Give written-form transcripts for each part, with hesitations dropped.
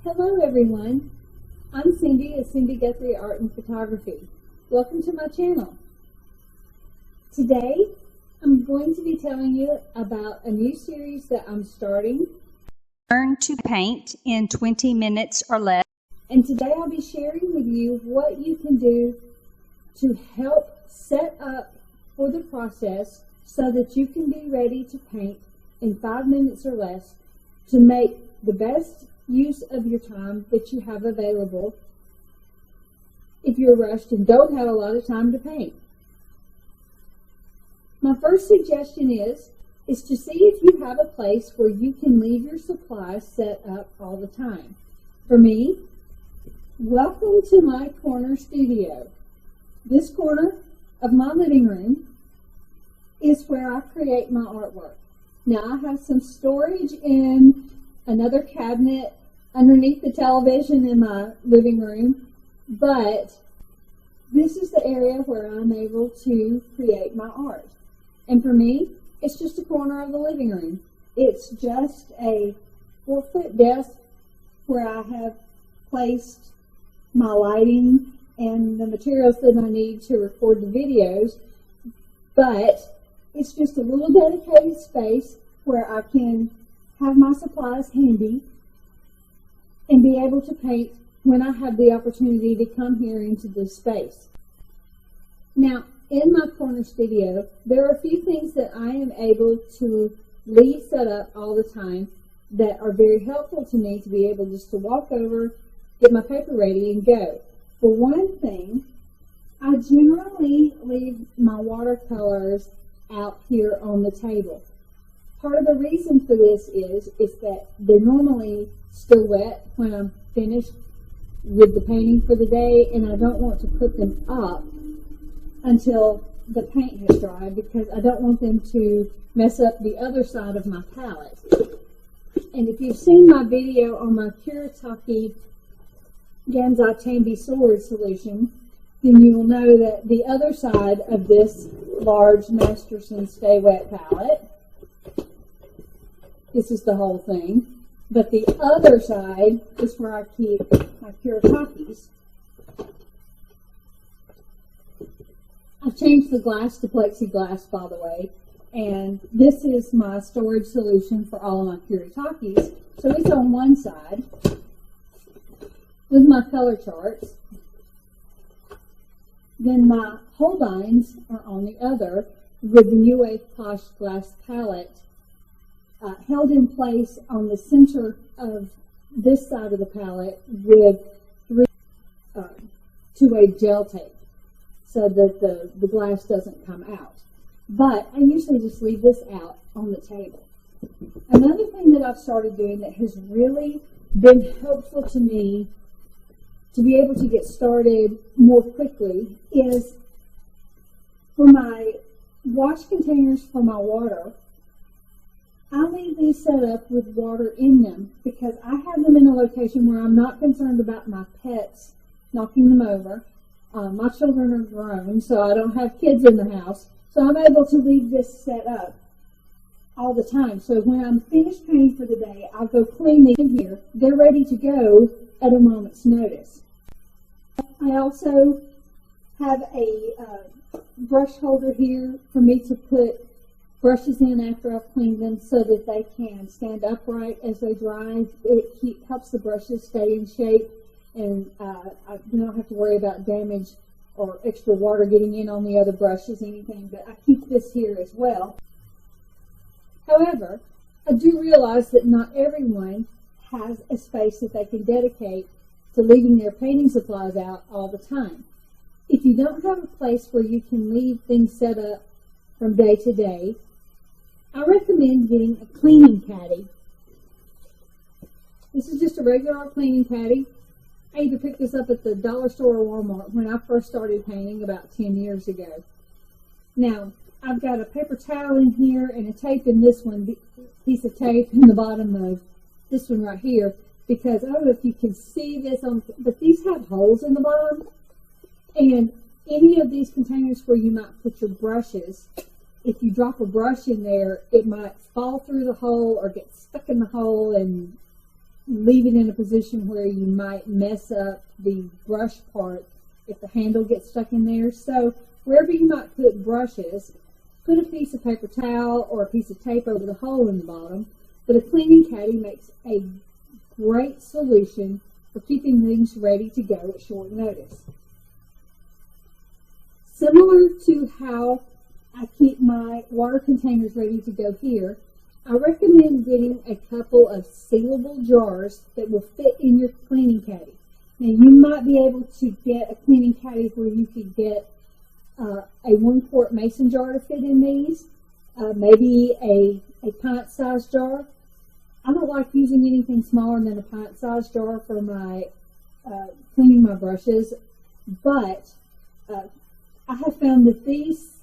Hello everyone, I'm Cindy at Cindy Guthrie Art and Photography. Welcome to my channel. Today I'm going to be telling you about a new series that I'm starting. Learn to paint in 20 minutes or less. And today I'll be sharing with you what you can do to help set up for the process so that you can be ready to paint in 5 minutes or less to make the best use of your time that you have available if you're rushed and don't have a lot of time to paint. My first suggestion is to see if you have a place where you can leave your supplies set up all the time. For me, welcome to my corner studio. This corner of my living room is where I create my artwork. Now I have some storage in another cabinet underneath the television in my living room, but this is the area where I'm able to create my art. And for me, it's just a corner of the living room. It's just a 4-foot desk where I have placed my lighting and the materials that I need to record the videos, but it's just a little dedicated space where I can have my supplies handy and be able to paint when I have the opportunity to come here into this space. Now, in my corner studio, there are a few things that I am able to leave set up all the time that are very helpful to me to be able just to walk over, get my paper ready, and go. For one thing, I generally leave my watercolors out here on the table. Part of the reason for this is that they're normally still wet when I'm finished with the painting for the day, and I don't want to put them up until the paint has dried because I don't want them to mess up the other side of my palette. And if you've seen my video on my Kuretake Gansai Tambi sword solution, then you will know that the other side of this large Masterson Stay Wet palette, this is the whole thing, but the other side is where I keep my Kuretakes. I've changed the glass to plexiglass, by the way, and this is my storage solution for all of my Kuretakes. So it's on one side with my color charts. Then my Holdines are on the other with the New Wave Posh glass palette held in place on the center of this side of the palette with 3 two-way gel tape so that the glass doesn't come out. But I usually just leave this out on the table. Another thing that I've started doing that has really been helpful to me to be able to get started more quickly is for my wash containers for my water, I leave these set up with water in them because I have them in a location where I'm not concerned about my pets knocking them over. My children are grown, so I don't have kids in the house, so I'm able to leave this set up all the time. So when I'm finished painting for the day, I'll go clean these in here. They're ready to go at a moment's notice. I also have a brush holder here for me to put brushes in after I've cleaned them so that they can stand upright as they dry. It helps the brushes stay in shape, and I don't have to worry about damage or extra water getting in on the other brushes, anything, but I keep this here as well. However, I do realize that not everyone has a space that they can dedicate to leaving their painting supplies out all the time. If you don't have a place where you can leave things set up from day to day, I recommend getting a cleaning caddy. This is just a regular cleaning caddy. I either picked this up at the dollar store or Walmart when I first started painting about 10 years ago. Now, I've got a paper towel in here and a tape in this one, piece of tape in the bottom of this one right here, because I don't know if you can see this, but these have holes in the bottom, and any of these containers where you might put your brushes, if you drop a brush in there, it might fall through the hole or get stuck in the hole and leave it in a position where you might mess up the brush part if the handle gets stuck in there. So wherever you might put brushes, put a piece of paper towel or a piece of tape over the hole in the bottom. But a cleaning caddy makes a great solution for keeping things ready to go at short notice. Similar to how I keep my water containers ready to go here, I recommend getting a couple of sealable jars that will fit in your cleaning caddy. Now you might be able to get a cleaning caddy where you could get a 1-quart mason jar to fit in these, maybe a pint-sized jar. I don't like using anything smaller than a pint-sized jar for my cleaning my brushes, but I have found that these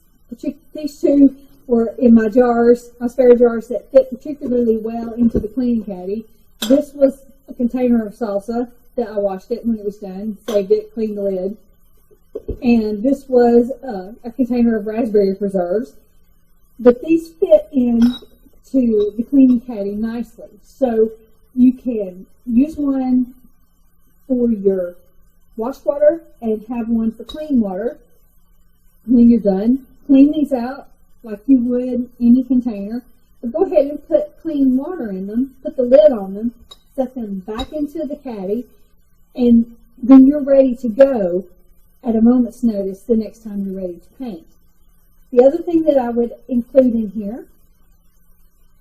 two were in my jars, my spare jars, that fit particularly well into the cleaning caddy. This was a container of salsa that I washed it when it was done, saved it, cleaned the lid. And this was a container of raspberry preserves. But these fit into the cleaning caddy nicely. So you can use one for your wash water and have one for clean water. When you're done, clean these out like you would any container. But go ahead and put clean water in them, put the lid on them, set them back into the caddy, and then you're ready to go at a moment's notice the next time you're ready to paint. The other thing that I would include in here,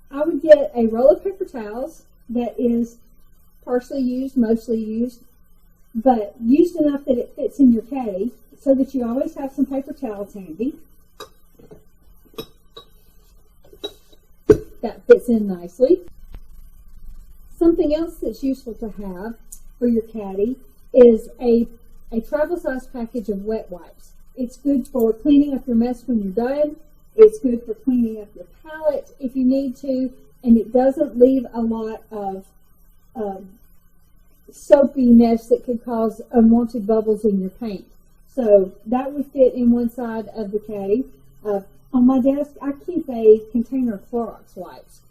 I would get a roll of paper towels that is partially used, mostly used, but used enough that it fits in your caddy so that you always have some paper towels handy. That fits in nicely. Something else that's useful to have for your caddy is a travel size package of wet wipes. It's good for cleaning up your mess when you're done. It's good for cleaning up your palette if you need to, and it doesn't leave a lot of soapiness that could cause unwanted bubbles in your paint. So that would fit in one side of the caddy. On my desk, I keep a container of Clorox wipes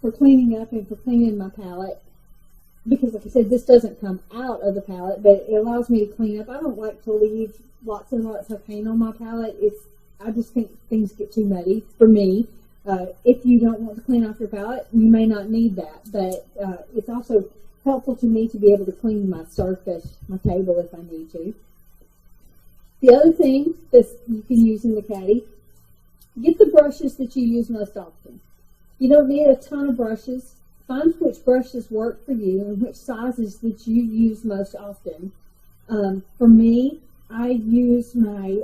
for cleaning up and for cleaning my palette. Because, like I said, this doesn't come out of the palette, but it allows me to clean up. I don't like to leave lots and lots of paint on my palette. I just think things get too muddy for me. If you don't want to clean off your palette, you may not need that. But it's also helpful to me to be able to clean my surface, my table, if I need to. The other thing that you can use in the caddy, get the brushes that you use most often. You don't need a ton of brushes. Find which brushes work for you and which sizes that you use most often. For me, I use my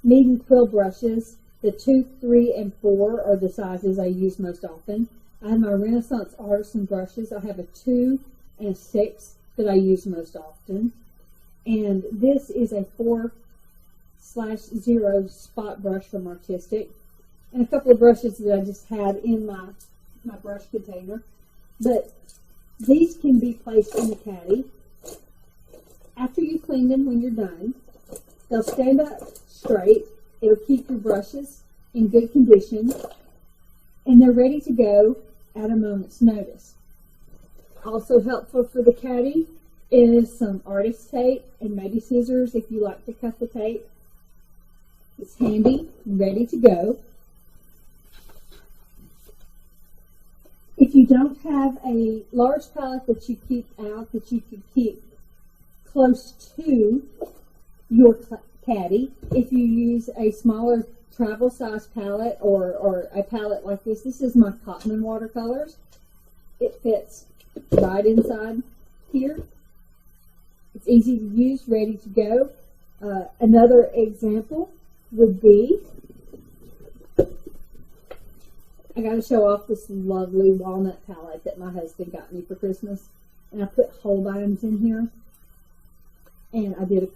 knead and quill brushes. The 2, 3, and 4 are the sizes I use most often. I have my Renaissance Artisan brushes. I have a 2 and a 6 that I use most often. And this is a 4/0 spot brush from Artistic. And a couple of brushes that I just had in my brush container. But these can be placed in the caddy. After you clean them when you're done, they'll stand up straight. It'll keep your brushes in good condition. And they're ready to go at a moment's notice. Also helpful for the caddy is some artist tape and maybe scissors if you like to cut the tape. It's handy, ready to go. If you don't have a large palette that you keep out, that you can keep close to your caddy, if you use a smaller travel size palette or a palette like this is my Cotton watercolors. It fits right inside here. It's easy to use, ready to go. Another example would be, I got to show off this lovely walnut palette that my husband got me for Christmas. And I put whole items in here. And I did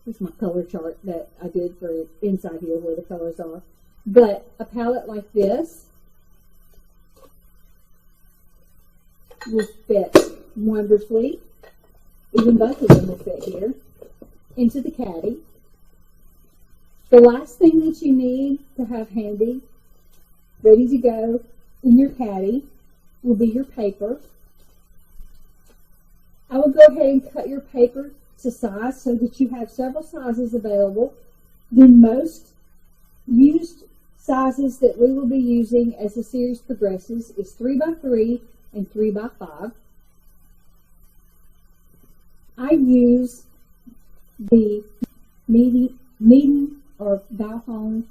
here's my color chart that I did for inside here where the colors are. But a palette like this will fit wonderfully. Even both of them will fit here into the caddy. The last thing that you need to have handy, ready to go in your caddy, will be your paper. I will go ahead and cut your paper to size so that you have several sizes available. The most used sizes that we will be using as the series progresses is 3x3 and 3x5. I use the Meeden or Valhone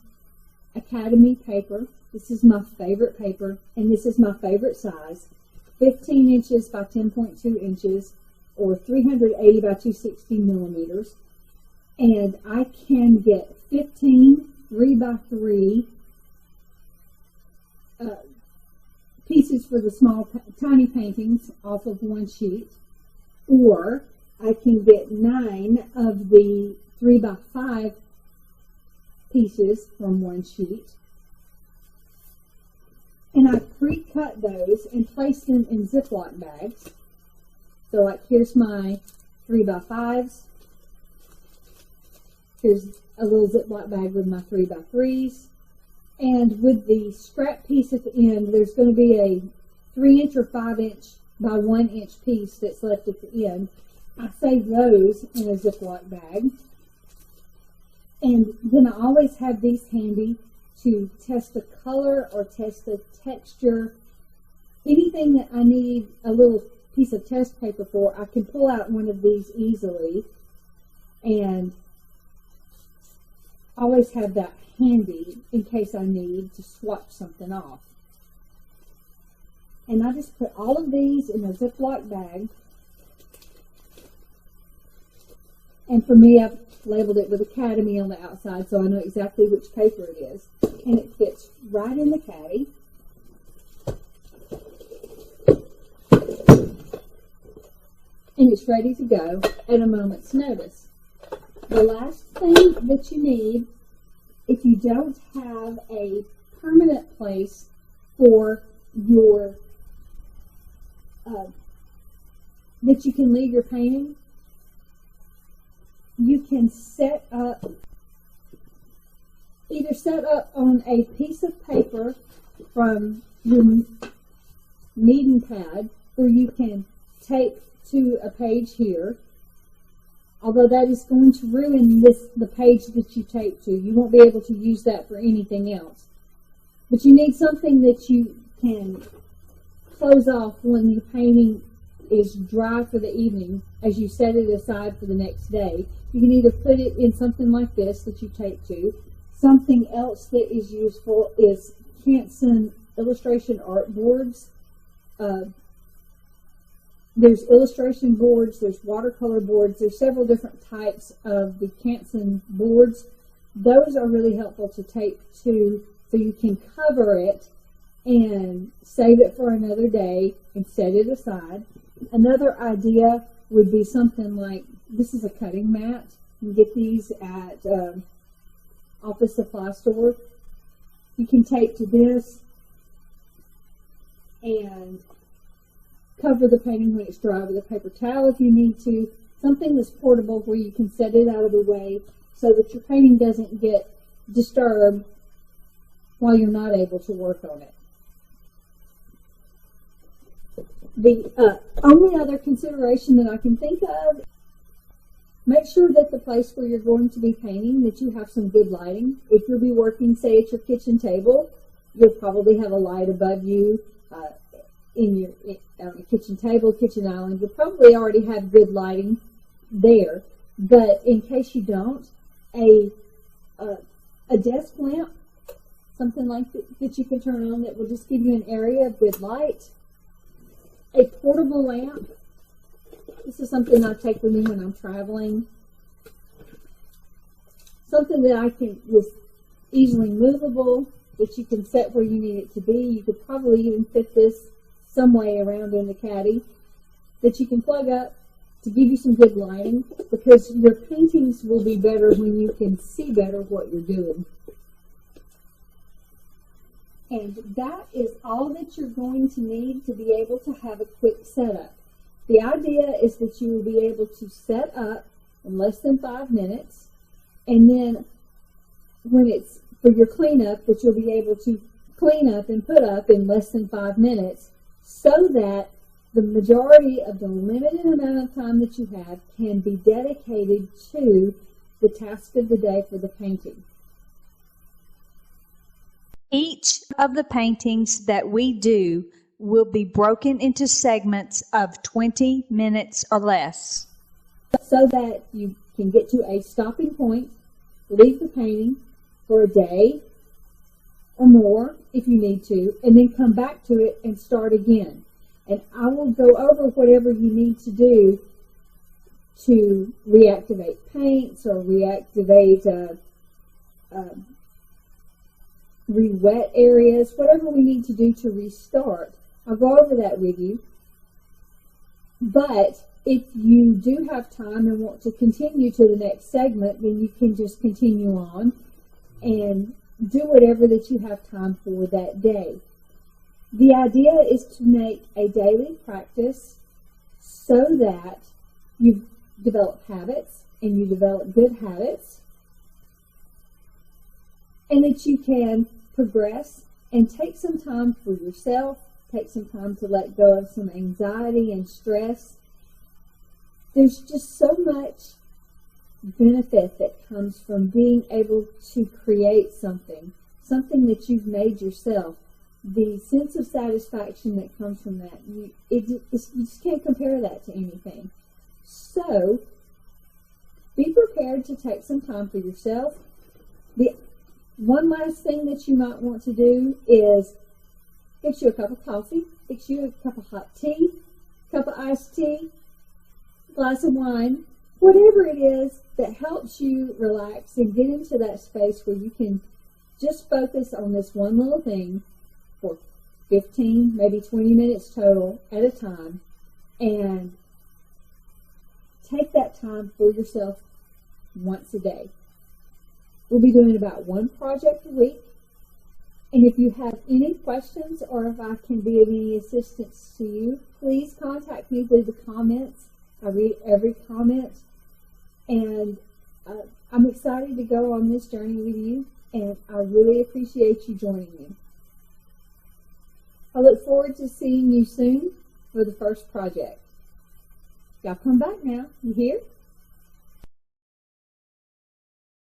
Academy paper. This is my favorite paper, and this is my favorite size. 15 inches by 10.2 inches, or 380 by 260 millimeters. And I can get 15 3x3 pieces for the small, tiny paintings off of one sheet, or I can get 9 of the 3x5 pieces from one sheet. And I pre-cut those and place them in Ziploc bags. So like here's my 3x5s. Here's a little Ziploc bag with my 3x3s. And with the scrap piece at the end, there's going to be a 3-inch or 5-inch by 1-inch piece that's left at the end. I save those in a Ziploc bag. And then I always have these handy to test the color or test the texture. Anything that I need a little piece of test paper for, I can pull out one of these easily and always have that handy in case I need to swatch something off. And I just put all of these in a Ziploc bag. And for me, I've labeled it with Academy on the outside so I know exactly which paper it is. And it fits right in the caddy. And it's ready to go at a moment's notice. The last thing that you need, if you don't have a permanent place for your, that you can leave your painting, you can either set up on a piece of paper from your Meeden pad, or you can tape to a page here. Although that is going to ruin the page that you tape to. You won't be able to use that for anything else. But you need something that you can close off when your painting is dry for the evening as you set it aside for the next day. You can either put it in something like this that you tape to. Something else that is useful is Canson illustration art boards. There's illustration boards, there's watercolor boards, there's several different types of the Canson boards. Those are really helpful to tape to so you can cover it and save it for another day and set it aside. Another idea would be something like, this is a cutting mat. You can get these at office supply store. You can tape to this and cover the painting when it's dry with a paper towel if you need to. Something that's portable where you can set it out of the way so that your painting doesn't get disturbed while you're not able to work on it. The only other consideration that I can think of, make sure that the place where you're going to be painting, that you have some good lighting. If you'll be working, say, at your kitchen table, you'll probably have a light above you on a kitchen table, kitchen island. You'll probably already have good lighting there. But in case you don't, a desk lamp, something like that you can turn on that will just give you an area of good light. A portable lamp. This is something I take with me when I'm traveling. Something that is easily movable, that you can set where you need it to be. You could probably even fit this some way around in the caddy, that you can plug up to give you some good lighting, because your paintings will be better when you can see better what you're doing. And that is all that you're going to need to be able to have a quick setup. The idea is that you will be able to set up in less than 5 minutes, and then when it's for your cleanup, that you'll be able to clean up and put up in less than 5 minutes, so that the majority of the limited amount of time that you have can be dedicated to the task of the day for the painting. Each of the paintings that we do will be broken into segments of 20 minutes or less, so that you can get to a stopping point, leave the painting for a day or more if you need to, and then come back to it and start again. And I will go over whatever you need to do to reactivate paints or reactivate re-wet areas, whatever we need to do to restart. I'll go over that with you. But if you do have time and want to continue to the next segment, then you can just continue on and do whatever that you have time for that day. The idea is to make a daily practice so that you develop habits and you develop good habits, and that you can progress and take some time for yourself, take some time to let go of some anxiety and stress. There's just so much benefit that comes from being able to create something that you've made yourself. The sense of satisfaction that comes from that, you just can't compare that to anything. So, be prepared to take some time for yourself. The one last thing that you might want to do is fix you a cup of coffee, fix you a cup of hot tea, cup of iced tea, glass of wine, whatever it is that helps you relax and get into that space where you can just focus on this one little thing for 15, maybe 20 minutes total at a time, and take that time for yourself once a day. We'll be doing about one project a week, and if you have any questions or if I can be of any assistance to you, please contact me through the comments. I read every comment, and I'm excited to go on this journey with you, and I really appreciate you joining me. I look forward to seeing you soon for the first project. Y'all come back now. You hear?